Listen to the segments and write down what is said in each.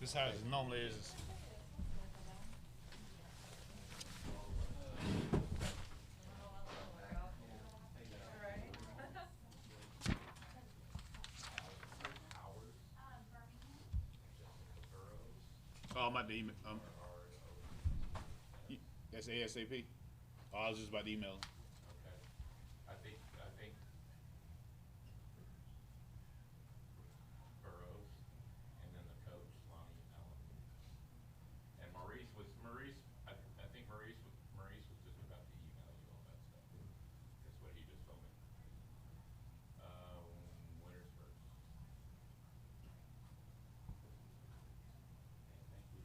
This how it normally is. Oh, I'm about to email. That's ASAP. Oh, I was just about to email. Okay. I think Burrows, and then the coach Lonnie Allen, and I think Maurice was just about to email you all that stuff. That's what he just told me. Um, Winter's first. Okay, thank you.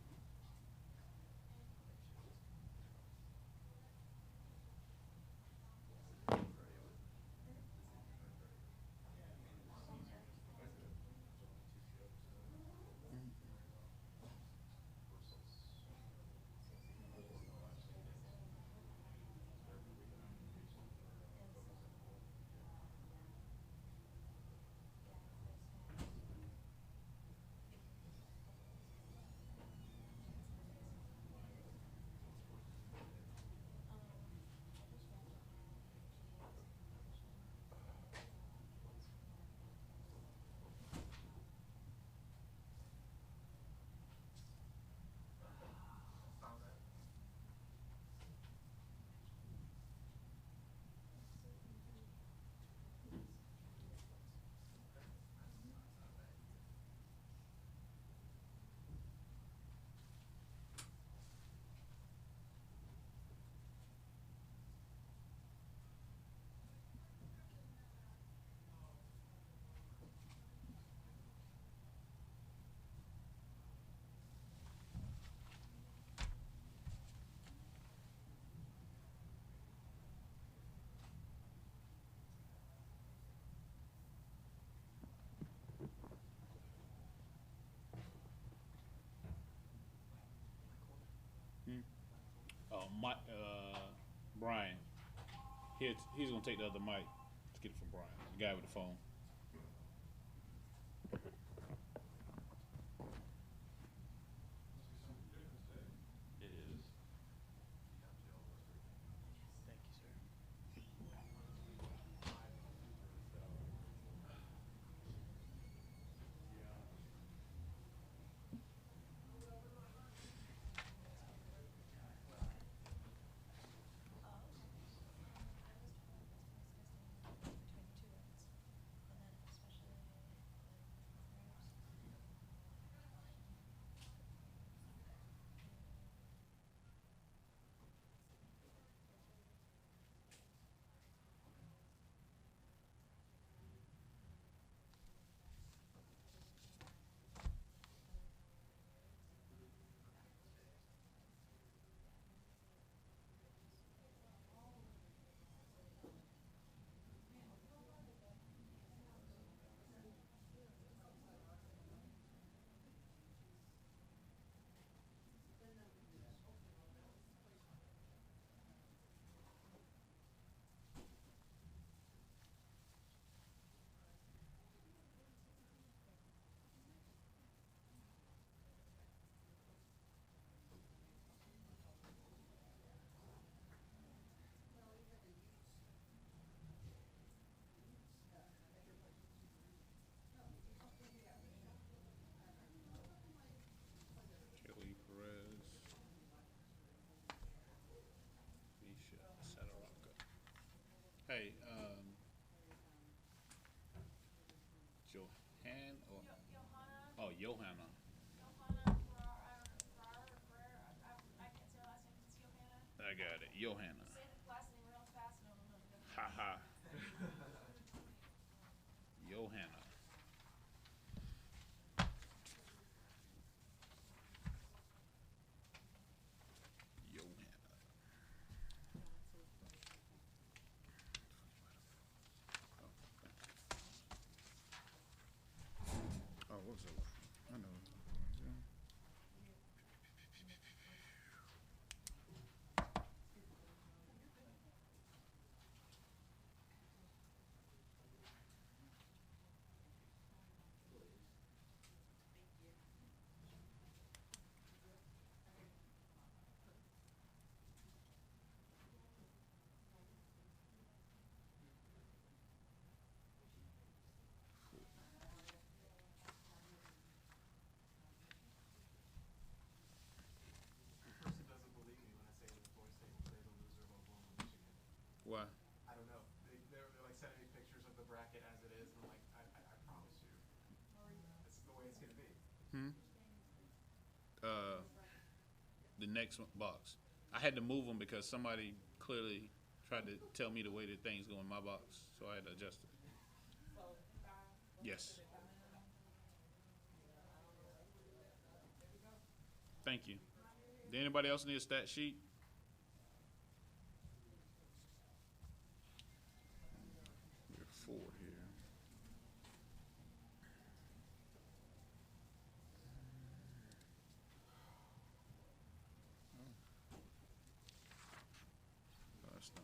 Mike, Brian. He's gonna take the other mic to get it from Brian, the guy with the phone. It is. Thank you, sir. Kelly Perez, Misha Sadaraka. Hey, Johan or Johanna. oh Johanna. Johanna I can't say her last name. It's Johanna. I got it, Johanna. Say the last name real fast and I'll know Ha ha. Johanna. Johanna. Oh, what's up? I know. The next box. I had to move them because somebody clearly tried to tell me the way that things go in my box, so I had to adjust it. Yes. Thank you. Did anybody else need a stat sheet? We're 4 here. Oh, that's not.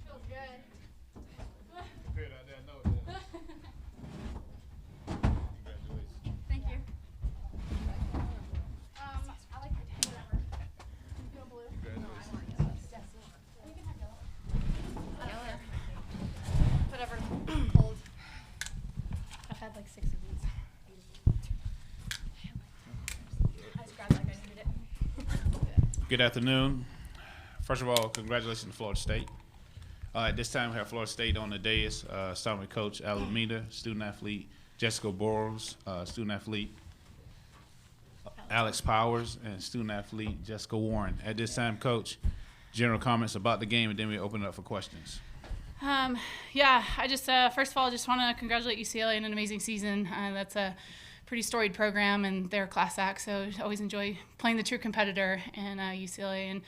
Feels good. Compared out there, I know it does. Congratulations. Thank you. I like whatever. You want blue? Congratulations. You can have yellow. Yellow. Whatever. Old. I've had like 6 of these. I just grabbed like I needed it. Good afternoon. First of all, congratulations to Florida State. At this time, we have Florida State on the dais, starting with Coach Alameda, student athlete Jessica Burrows, student athlete Alex Powers, and student athlete Jessica Warren. At this time, Coach, general comments about the game, and then we open it up for questions. Yeah, I just first of all just want to congratulate UCLA on an amazing season. That's a pretty storied program, and they're a class act. So I always enjoy playing the true competitor in UCLA, and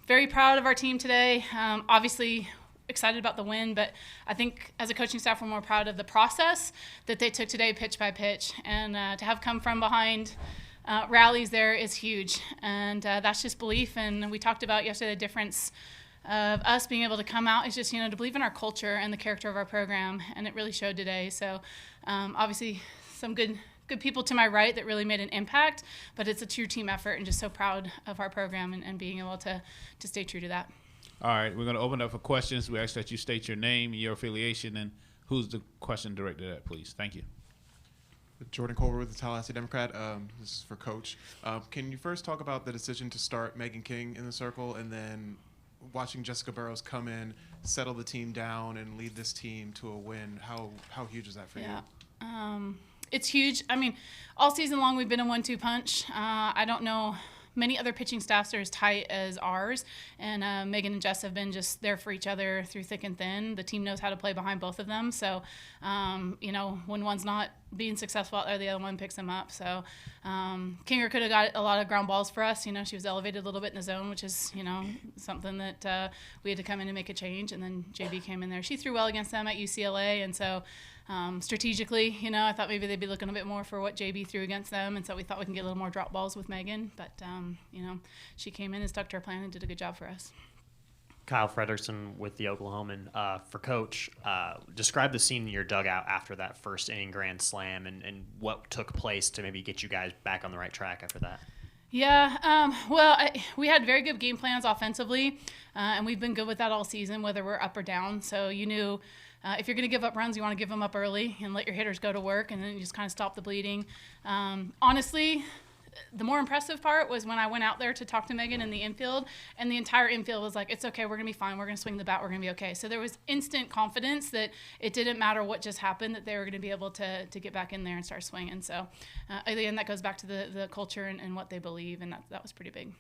very proud of our team today. Obviously excited about the win, but I think as a coaching staff, we're more proud of the process that they took today, pitch by pitch, and to have come from behind. Rallies there is huge, and that's just belief. And we talked about yesterday the difference of us being able to come out is just, to believe in our culture and the character of our program, and it really showed today. So obviously some good people to my right that really made an impact, but it's a true team effort, and just so proud of our program and being able to stay true to that. All right, we're going to open up for questions. We ask that you state your name, your affiliation, and who's the question directed at, please. Thank you. Jordan Colbert with the Tallahassee Democrat. This is for Coach. Can you first talk about the decision to start Megan King in the circle, and then watching Jessica Burrows come in, settle the team down, and lead this team to a win? How huge is that for you? It's huge. I mean, all season long we've been a 1-2 punch. I don't know many other pitching staffs are as tight as ours, and Megan and Jess have been just there for each other through thick and thin. The team knows how to play behind both of them, so when one's not being successful out there, the other one picks them up. So Kinger could have got a lot of ground balls for us. She was elevated a little bit in the zone, which is something that we had to come in and make a change. And then JB came in there. She threw well against them at UCLA, and so strategically, I thought maybe they'd be looking a bit more for what JB threw against them, and so we thought we can get a little more drop balls with Megan. But, she came in and stuck to her plan and did a good job for us. Kyle Frederiksen with the Oklahoman. For Coach, describe the scene in your dugout after that first inning grand slam and what took place to maybe get you guys back on the right track after that. Yeah, we had very good game plans offensively, and we've been good with that all season, whether we're up or down. So you knew if you're going to give up runs, you want to give them up early and let your hitters go to work, and then you just kind of stop the bleeding. Honestly, the more impressive part was when I went out there to talk to Megan in the infield, and the entire infield was like, it's okay, we're going to be fine, we're going to swing the bat, we're going to be okay. So there was instant confidence that it didn't matter what just happened, that they were going to be able to get back in there and start swinging. So again, that goes back to the culture and what they believe, and that was pretty big.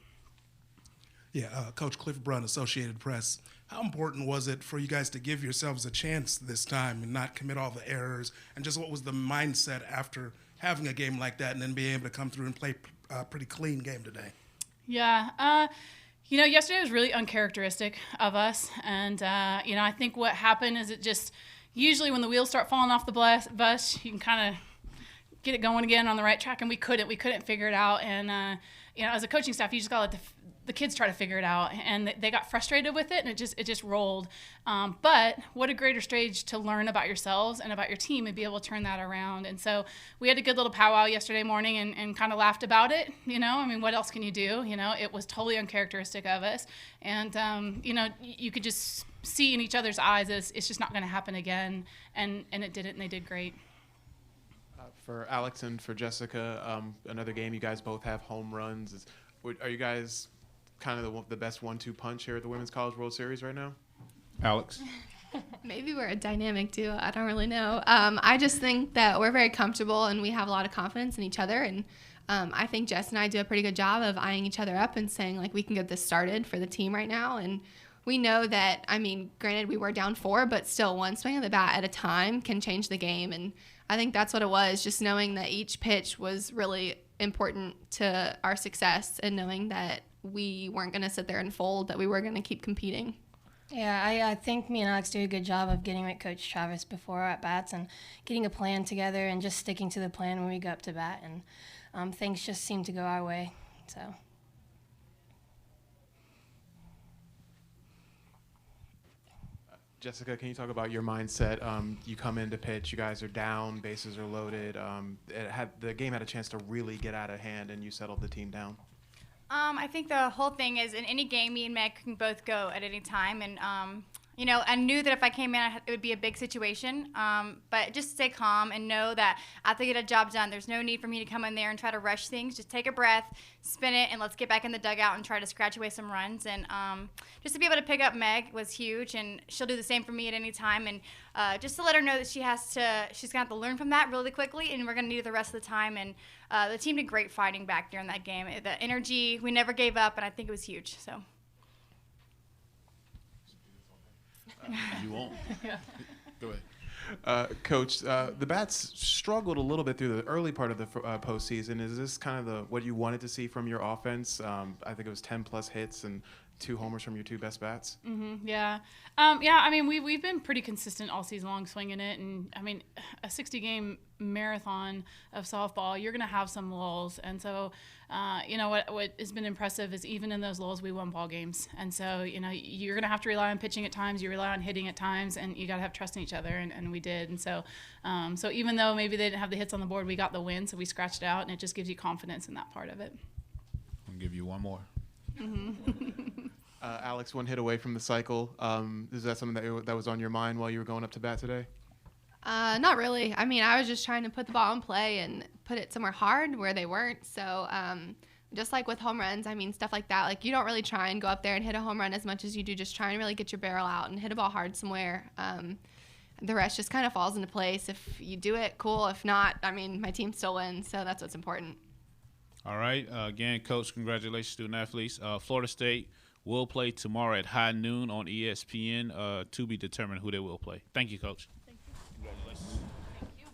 Yeah, Coach Cliff Brunn, Associated Press. How important was it for you guys to give yourselves a chance this time and not commit all the errors? And just what was the mindset after having a game like that and then being able to come through and play a pretty clean game today? Yeah, yesterday was really uncharacteristic of us. And, I think what happened is it just usually when the wheels start falling off the bus, you can kind of get it going again on the right track. And we couldn't figure it out. And, as a coaching staff, you just got to let the kids try to figure it out, and they got frustrated with it, and it just rolled. But what a greater stage to learn about yourselves and about your team and be able to turn that around. And so we had a good little powwow yesterday morning and kind of laughed about it. What else can you do? It was totally uncharacteristic of us, and you could just see in each other's eyes as it's just not going to happen again, and it didn't, and they did great. For Alex and for Jessica, another game, you guys both have home runs. Are you guys kind of the best 1-2 punch here at the Women's College World Series right now? Alex? Maybe we're a dynamic duo. I don't really know. I just think that we're very comfortable and we have a lot of confidence in each other. And I think Jess and I do a pretty good job of eyeing each other up and saying, we can get this started for the team right now. And we know that, granted, we were down 4, but still one swing of the bat at a time can change the game. And I think that's what it was, just knowing that each pitch was really important to our success and knowing that we weren't going to sit there and fold, that we were going to keep competing. Yeah, I think me and Alex do a good job of getting with Coach Travis before our at-bats and getting a plan together and just sticking to the plan when we go up to bat. And things just seem to go our way. So. Jessica, can you talk about your mindset? You come into pitch, you guys are down, bases are loaded. The game had a chance to really get out of hand, and you settled the team down. I think the whole thing is in any game, me and Meg can both go at any time. And, I knew that if I came in, it would be a big situation. But just stay calm and know that I have to get a job done. There's no need for me to come in there and try to rush things. Just take a breath, spin it, and let's get back in the dugout and try to scratch away some runs. And just to be able to pick up Meg was huge, and she'll do the same for me at any time. And just to let her know that she's going to have to learn from that really quickly, and we're going to need it the rest of the time. And the team did great fighting back during that game. The energy, we never gave up, and I think it was huge. So. You won't. Yeah. Go ahead. Coach, the Bats struggled a little bit through the early part of the postseason. Is this kind of what you wanted to see from your offense? I think it was 10-plus hits and 2 homers from your 2 best bats. Mm-hmm, yeah. We've been pretty consistent all season long swinging it. And, a 60-game marathon of softball, you're going to have some lulls. And so, what has been impressive is even in those lulls, we won ball games. And so, you're going to have to rely on pitching at times. You rely on hitting at times. And you got to have trust in each other. And we did. And so, even though maybe they didn't have the hits on the board, we got the win. So we scratched it out. And it just gives you confidence in that part of it. I'll give you one more. Mm-hmm. Alex, 1 hit away from the cycle. Is that something that was on your mind while you were going up to bat today? Not really. I was just trying to put the ball in play and put it somewhere hard where they weren't. So just like with home runs, stuff like that. You don't really try and go up there and hit a home run as much as you do just try and really get your barrel out and hit a ball hard somewhere. The rest just kind of falls into place. If you do it, cool. If not, my team still wins. So that's what's important. All right. Again, Coach, congratulations, student athletes. Florida State will play tomorrow at high noon on ESPN to be determined who they will play. Thank you, Coach. Thank you. Congratulations. Thank you.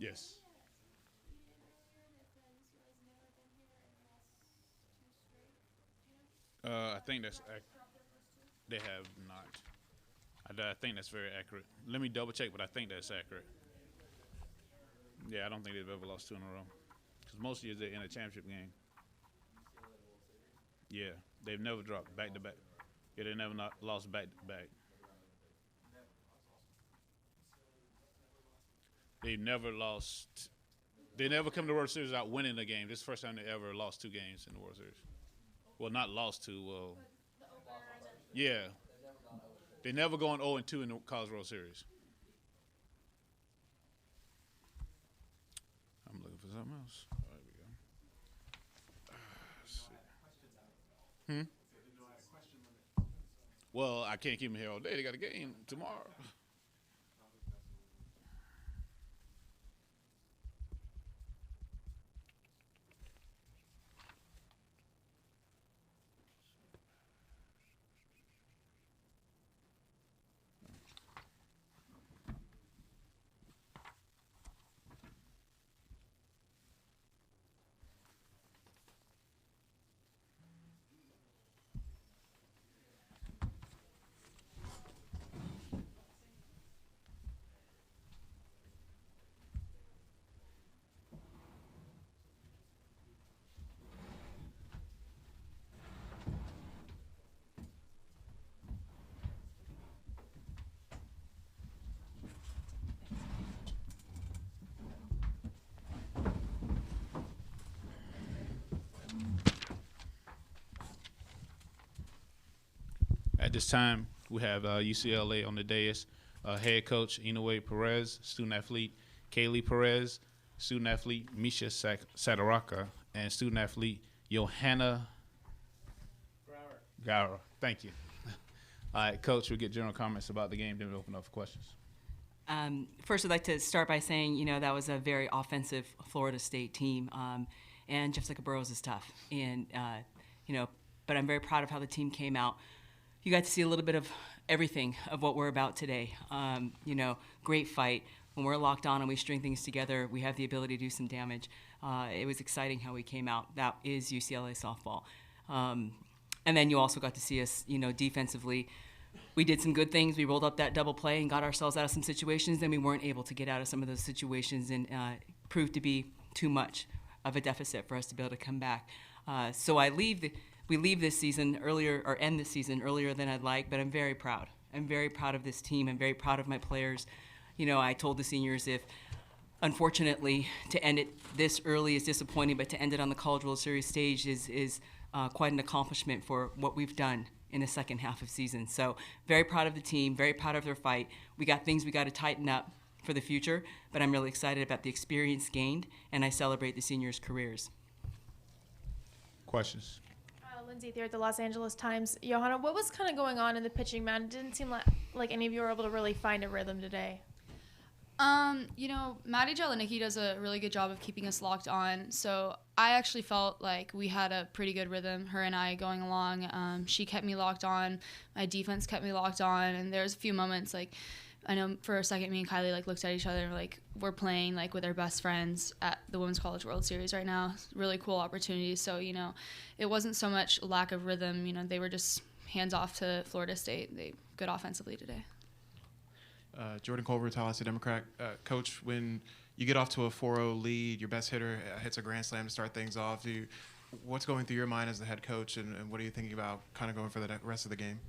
Yes. I think they have not. I think that's very accurate. Let me double check, but I think that's accurate. Yeah, I don't think they've ever lost 2 in a row. Because most years they're in a championship game. Yeah, they've never dropped back to back. Yeah, they never not lost back to back. They've never lost. They never come to the World Series without winning a game. This is the first time they ever lost 2 games in the World Series. Well, not lost 2. Well, yeah. They never gone 0-2 in the College World Series. I'm looking for something else. All right, we go. Let's see. Well, I can't keep them here all day. They got a game tomorrow. At this time, we have UCLA on the dais. Head coach Inoue Perez, student athlete Kaylee Perez, student athlete Misha Sadaraka, and student athlete Johanna Gower. Thank you. All right, Coach, we'll get general comments about the game, then we'll open up for questions. First, I'd like to start by saying, that was a very offensive Florida State team, and Jessica Burroughs is tough. And, but I'm very proud of how the team came out. You got to see a little bit of everything of what we're about today. Great fight. When we're locked on and we string things together, we have the ability to do some damage. It was exciting how we came out. That is UCLA softball. And then you also got to see us, defensively. We did some good things. We rolled up that double play and got ourselves out of some situations. Then we weren't able to get out of some of those situations, and proved to be too much of a deficit for us to be able to come back. We leave this season earlier, or end this season earlier than I'd like, but I'm very proud. I'm very proud of this team. I'm very proud of my players. I told the seniors, unfortunately, to end it this early is disappointing, but to end it on the College World Series stage is quite an accomplishment for what we've done in the second half of season. So very proud of the team, very proud of their fight. We got things we got to tighten up for the future, but I'm really excited about the experience gained, and I celebrate the seniors' careers. Questions? Lindsay here at the Los Angeles Times. Johanna, what was kind of going on in the pitching mound? It didn't seem like any of you were able to really find a rhythm today. Maddie Jelinicki does a really good job of keeping us locked on. So I actually felt like we had a pretty good rhythm, her and I going along. She kept me locked on. My defense kept me locked on. And there was a few moments, I know for a second me and Kylie looked at each other and we're playing with our best friends at the Women's College World Series right now. Really cool opportunity. So, it wasn't so much lack of rhythm. They were just hands off to Florida State. They good offensively today. Jordan Culver, Tallahassee Democrat. Coach, when you get off to a 4-0 lead, your best hitter hits a grand slam to start things off. What's going through your mind as the head coach, and what are you thinking about kind of going for the rest of the game?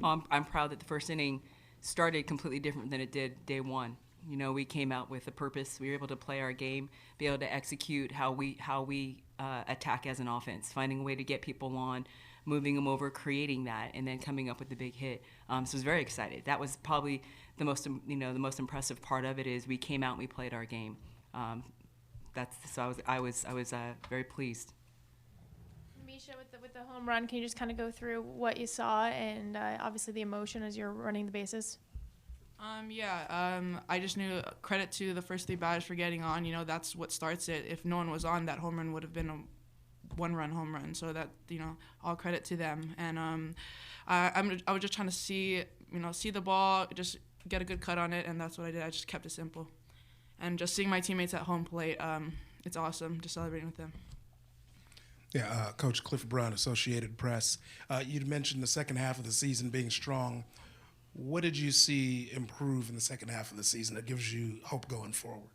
I'm proud that the first inning started completely different than it did day one. We came out with a purpose. We were able to play our game, be able to execute how we attack as an offense, finding a way to get people on, moving them over, creating that, and then coming up with the big hit. So I was very excited. That was probably the most impressive part of it. Is we came out and we played our game. I was very pleased. Misha, with the home run, can you just kind of go through what you saw and obviously the emotion as you're running the bases? I just knew credit to the first 3 batters for getting on. That's what starts it. If no one was on, that home run would have been a 1-run home run. So that, all credit to them. And I was just trying to see the ball, just get a good cut on it, and that's what I did. I just kept it simple. and just seeing my teammates at home plate, it's awesome. Just celebrating with them. Yeah, Coach Cliff Brown, Associated Press. You'd mentioned the second half of the season being strong. What did you see improve in the second half of the season that gives you hope going forward?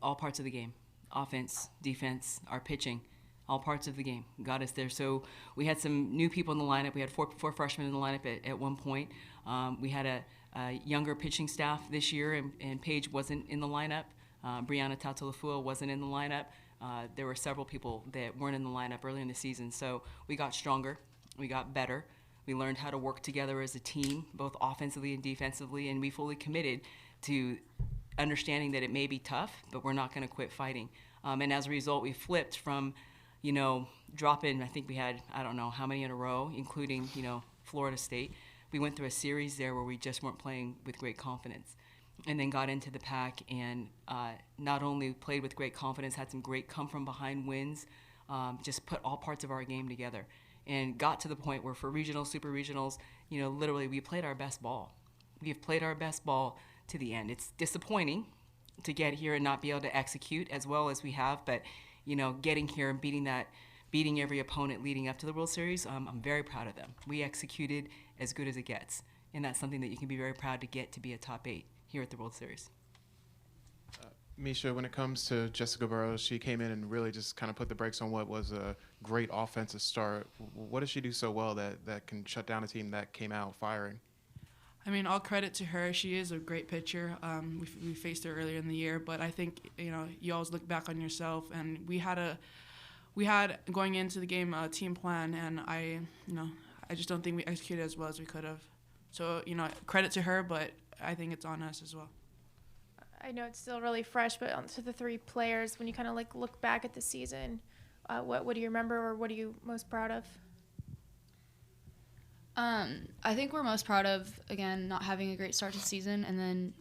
All parts of the game, offense, defense, our pitching, all parts of the game got us there. So we had some new people in the lineup. We had four freshmen in the lineup at one point. We had a younger pitching staff this year, and Paige wasn't in the lineup. Brianna Tautolafua wasn't in the lineup. There were several people that weren't in the lineup early in the season. So we got stronger. We got better. We learned how to work together as a team, both offensively and defensively, and we fully committed to understanding that it may be tough, but we're not going to quit fighting. And as a result, we flipped from, dropping, I think we had, I don't know how many in a row, including, Florida State. We went through a series there where we just weren't playing with great confidence, and then got into the pack and not only played with great confidence, had some great come-from-behind wins, just put all parts of our game together, and got to the point where for regionals, super regionals, literally we played our best ball. We've played our best ball to the end. It's disappointing to get here and not be able to execute as well as we have, but getting here and beating every opponent leading up to the World Series, I'm very proud of them. We executed as good as it gets, and that's something that you can be very proud to get to be a top 8 here at the World Series. Misha, when it comes to Jessica Burrows, she came in and really just kind of put the brakes on what was a great offensive start. What does she do so well that can shut down a team that came out firing? I mean, all credit to her. She is a great pitcher. We faced her earlier in the year, but I think you always look back on yourself. And we had going into the game a team plan, and I just don't think we executed as well as we could have. So credit to her, but I think it's on us as well. I know it's still really fresh, but onto the 3 players, when you kind of look back at the season, what do you remember, or what are you most proud of? I think we're most proud of, again, not having a great start to the season and then,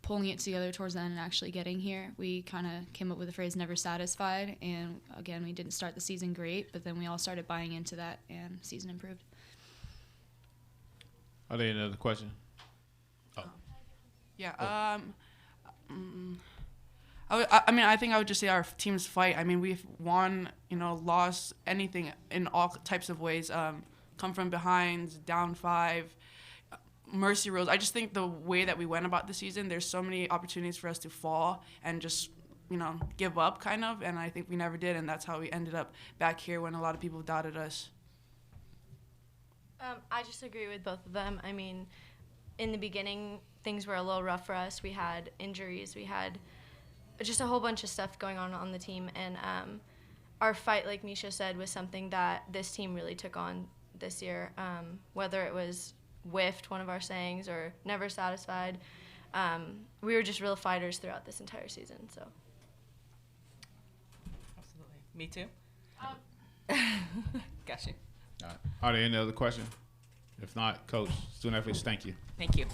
pulling it together towards the end and actually getting here. We kind of came up with the phrase never satisfied, and again, we didn't start the season great, but then we all started buying into that and the season improved. Are there any other questions? Oh. Yeah. I think I would just say our team's fight. I mean, we've won, lost, anything in all types of ways. Come from behind, down 5, mercy rules. I just think the way that we went about the season, there's so many opportunities for us to fall and just, give up kind of, and I think we never did, and that's how we ended up back here when a lot of people doubted us. I just agree with both of them. I mean, in the beginning, things were a little rough for us. We had injuries. We had just a whole bunch of stuff going on the team, and our fight, like Misha said, was something that this team really took on this year, whether it was whiffed, one of our sayings, or never satisfied. We were just real fighters throughout this entire season. So. Absolutely. Me too. Got you. All right. Are there any other questions? If not, Coach, student athletes, thank you. Thank you.